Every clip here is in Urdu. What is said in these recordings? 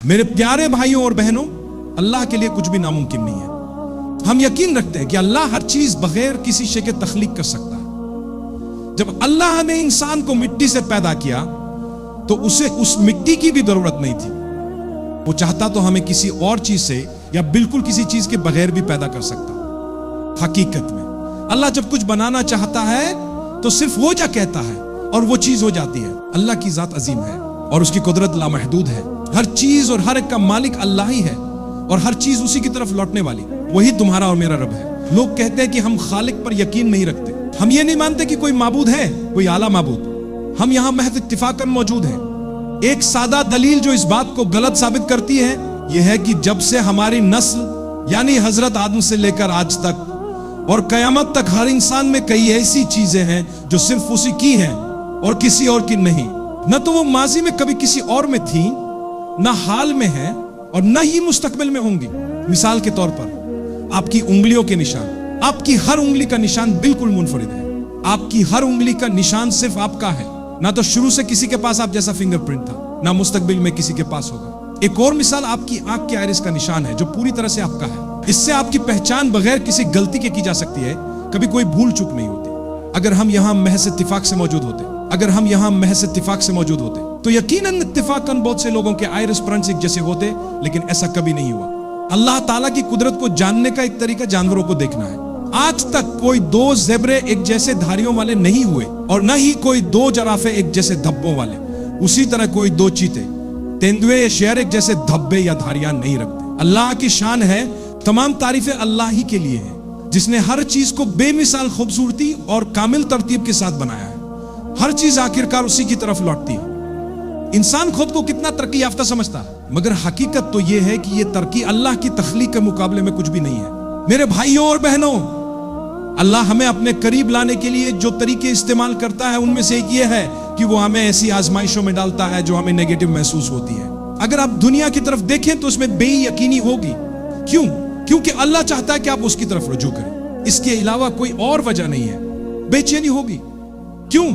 میرے پیارے بھائیوں اور بہنوں، اللہ کے لیے کچھ بھی ناممکن نہیں ہے۔ ہم یقین رکھتے ہیں کہ اللہ ہر چیز بغیر کسی شے کے تخلیق کر سکتا ہے۔ جب اللہ نے انسان کو مٹی سے پیدا کیا تو اسے اس مٹی کی بھی ضرورت نہیں تھی۔ وہ چاہتا تو ہمیں کسی اور چیز سے یا بالکل کسی چیز کے بغیر بھی پیدا کر سکتا۔ حقیقت میں اللہ جب کچھ بنانا چاہتا ہے تو صرف وہ جا کہتا ہے اور وہ چیز ہو جاتی ہے۔ اللہ کی ذات عظیم ہے اور اس کی قدرت لامحدود ہے۔ ہر چیز اور ہر ایک کا مالک اللہ ہی ہے اور ہر چیز اسی کی طرف لوٹنے والی، وہی تمہارا اور میرا رب ہے۔ لوگ کہتے ہیں کہ ہم خالق پر یقین نہیں رکھتے، ہم یہ نہیں مانتے کہ کوئی معبود ہے، کوئی اعلیٰ معبود۔ ہم یہاں محض اتفاقاً موجود ہیں۔ ایک سادہ دلیل جو اس بات کو غلط ثابت کرتی ہے یہ ہے کہ جب سے ہماری نسل یعنی حضرت آدم سے لے کر آج تک اور قیامت تک ہر انسان میں کئی ایسی چیزیں ہیں جو صرف اسی کی ہیں اور کسی اور کی نہیں۔ نہ تو وہ ماضی میں کبھی کسی اور میں تھیں، نہ حال میں ہیں اور نہ ہی مستقبل میں ہوں گی۔ مثال کے طور پر آپ کی انگلیوں کے نشان، آپ کی ہر انگلی کا نشان بالکل منفرد ہے۔ آپ کی ہر انگلی کا نشان صرف آپ کا ہے، نہ تو شروع سے کسی کے پاس آپ جیسا فنگر پرنٹ تھا، نہ مستقبل میں کسی کے پاس ہوگا۔ ایک اور مثال آپ کی آنکھ کے آئرس کا نشان ہے جو پوری طرح سے آپ کا ہے۔ اس سے آپ کی پہچان بغیر کسی غلطی کے کی جا سکتی ہے، کبھی کوئی بھول چوک نہیں ہوتی۔ اگر ہم یہاں محض اتفاق سے موجود ہوتے تو یقیناً اتفاقاً بہت سے لوگوں کے آئرس پرنٹس ایک جیسے ہوتے، لیکن ایسا کبھی نہیں ہوا۔ اللہ تعالیٰ کی قدرت کو جاننے کا ایک طریقہ جانوروں کو دیکھنا ہے۔ آج تک کوئی دو زیبرے ایک جیسے دھاریوں والے نہیں ہوئے اور نہ ہی کوئی دو جرافے ایک جیسے دھبوں والے۔ اسی طرح کوئی دو چیتے، تیندوے یا شیر ایک جیسے دھبے یا دھاریاں نہیں رکھتے۔ اللہ کی شان ہے، تمام تعریفیں اللہ ہی کے لیے ہیں جس نے ہر چیز کو بے مثال خوبصورتی اور کامل ترتیب کے ساتھ بنایا ہے۔ ہر چیز آخرکار اسی کی طرف لوٹتی ہے۔ انسان خود کو کتنا ترقی یافتہ سمجھتا ہے، مگر حقیقت تو یہ ہے کہ یہ ترقی اللہ کی تخلیق کے مقابلے میں کچھ بھی نہیں ہے۔ میرے بھائیوں اور بہنوں، اللہ ہمیں اپنے قریب لانے کے لیے جو طریقے استعمال کرتا ہے ان میں سے ایک یہ ہے کہ وہ ہمیں ایسی آزمائشوں میں ڈالتا ہے جو ہمیں نیگیٹو محسوس ہوتی ہے۔ اگر آپ دنیا کی طرف دیکھیں تو اس میں بے یقینی ہوگی۔ کیوں؟ کیونکہ اللہ چاہتا ہے کہ آپ اس کی طرف رجوع کریں، اس کے علاوہ کوئی اور وجہ نہیں ہے۔ بے چینی ہوگی، کیوں؟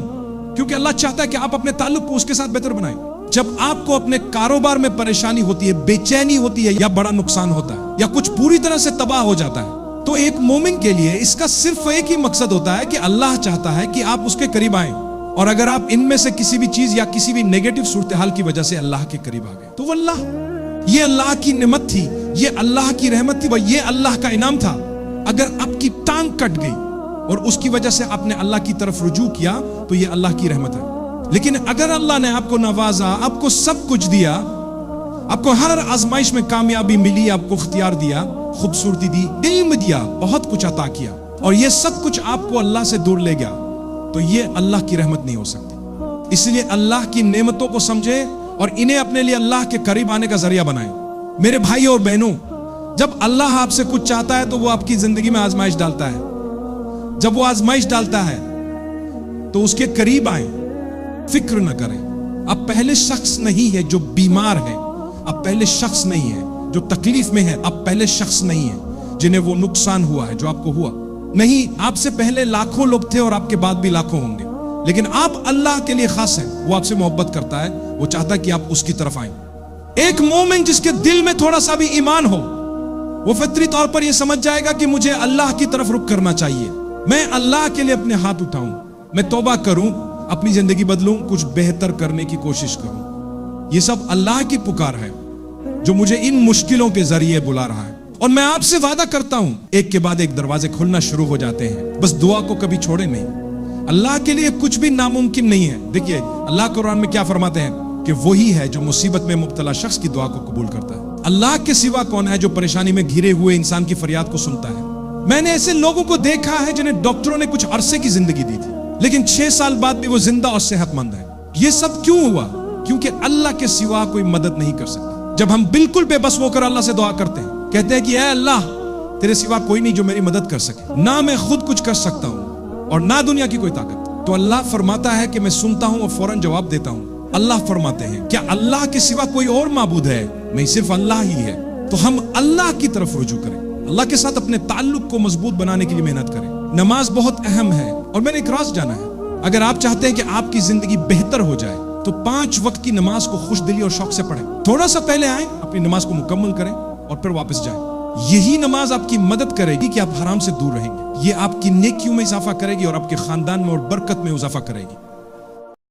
کیونکہ اللہ چاہتا ہے کہ آپ اپنے تعلق کو اس کے ساتھ بہتر بنائیں۔ جب آپ کو اپنے کاروبار میں پریشانی ہوتی ہے، بے چینی ہوتی ہے یا بڑا نقصان ہوتا ہے یا کچھ پوری طرح سے تباہ ہو جاتا ہے، تو ایک مومن کے لیے اس کا صرف ایک ہی مقصد ہوتا ہے کہ اللہ چاہتا ہے کہ آپ اس کے قریب آئیں، اور اگر آپ ان میں سے کسی بھی چیز یا کسی بھی نیگیٹو صورتحال کی وجہ سے اللہ کے قریب آ گئے تو وہ یہ اللہ کی نعمت تھی، یہ اللہ کی رحمت تھی، یہ اللہ کا انعام تھا۔ اگر آپ کی ٹانگ کٹ گئی اور اس کی وجہ سے آپ نے اللہ کی طرف رجوع کیا تو یہ اللہ کی رحمت ہے۔ لیکن اگر اللہ نے آپ کو نوازا، آپ کو سب کچھ دیا، آپ کو ہر آزمائش میں کامیابی ملی، آپ کو اختیار دیا، خوبصورتی دی، علم دیا، بہت کچھ عطا کیا، اور یہ سب کچھ آپ کو اللہ سے دور لے گیا، تو یہ اللہ کی رحمت نہیں ہو سکتی۔ اس لیے اللہ کی نعمتوں کو سمجھیں اور انہیں اپنے لیے اللہ کے قریب آنے کا ذریعہ بنائیں۔ میرے بھائی اور بہنوں، جب اللہ آپ سے کچھ چاہتا ہے تو وہ آپ کی زندگی میں آزمائش ڈالتا ہے۔ جب وہ آزمائش ڈالتا ہے تو اس کے قریب آئیں، فکر نہ کریں۔ اب پہلے شخص نہیں ہے جو بیمار ہے، اب پہلے شخص نہیں ہے جو تکلیف میں ہے، اب پہلے شخص نہیں ہے جنہیں وہ نقصان ہوا ہے جو آپ کو ہوا۔ نہیں، آپ سے پہلے لاکھوں لوگ تھے اور آپ کے بعد بھی لاکھوں ہوں گے، لیکن آپ اللہ کے لیے خاص ہیں۔ وہ آپ سے محبت کرتا ہے، وہ چاہتا ہے کہ آپ اس کی طرف آئیں۔ ایک مومن جس کے دل میں تھوڑا سا بھی ایمان ہو، وہ فطری طور پر یہ سمجھ جائے گا کہ مجھے اللہ کی طرف رخ کرنا چاہیے، میں اللہ کے لیے اپنے ہاتھ اٹھاؤں، میں توبہ کروں، اپنی زندگی بدلوں، کچھ بہتر کرنے کی کوشش کروں۔ یہ سب اللہ کی پکار ہے جو مجھے ان مشکلوں کے ذریعے بلا رہا ہے، اور میں آپ سے وعدہ کرتا ہوں ایک کے بعد ایک دروازے کھلنا شروع ہو جاتے ہیں۔ بس دعا کو کبھی چھوڑے نہیں، اللہ کے لیے کچھ بھی ناممکن نہیں ہے۔ دیکھیے اللہ قرآن میں کیا فرماتے ہیں کہ وہی ہے جو مصیبت میں مبتلا شخص کی دعا کو قبول کرتا ہے۔ اللہ کے سوا کون ہے جو پریشانی میں گھرے ہوئے انسان کی فریاد کو سنتا ہے؟ میں نے ایسے لوگوں کو دیکھا ہے جنہیں ڈاکٹروں نے کچھ عرصے کی زندگی دی تھی، لیکن 6 سال بعد بھی وہ زندہ اور صحت مند ہے۔ یہ سب کیوں ہوا؟ کیونکہ اللہ کے سوا کوئی مدد نہیں کر سکتا۔ جب ہم بالکل بے بس ہو کر اللہ سے دعا کرتے ہیں، کہتے ہیں کہ اے اللہ، تیرے سوا کوئی نہیں جو میری مدد کر سکے، نہ میں خود کچھ کر سکتا ہوں اور نہ دنیا کی کوئی طاقت، تو اللہ فرماتا ہے کہ میں سنتا ہوں اور فوراً جواب دیتا ہوں۔ اللہ فرماتے ہیں کیا اللہ کے سوا کوئی اور معبود ہے؟ نہیں، صرف اللہ ہی ہے۔ تو ہم اللہ کی طرف رجوع کریں، اللہ کے ساتھ اپنے تعلق کو مضبوط بنانے کے لیے محنت کریں۔ نماز بہت اہم ہے، اور میں نے ایک راز جانا ہے، اگر آپ چاہتے ہیں کہ آپ کی زندگی بہتر ہو جائے، تو 5 وقت کی نماز کو خوش دلی اور شوق سے پڑھیں. تھوڑا سا پہلے آئیں, اپنی نماز کو مکمل کریں اور پھر واپس جائیں. یہی نماز آپ کی مدد کرے گی کہ آپ حرام سے دور رہیں گے. یہ آپ کی نیکیوں میں اضافہ کرے گی اور آپ کے خاندان میں اور برکت میں اضافہ کرے گی.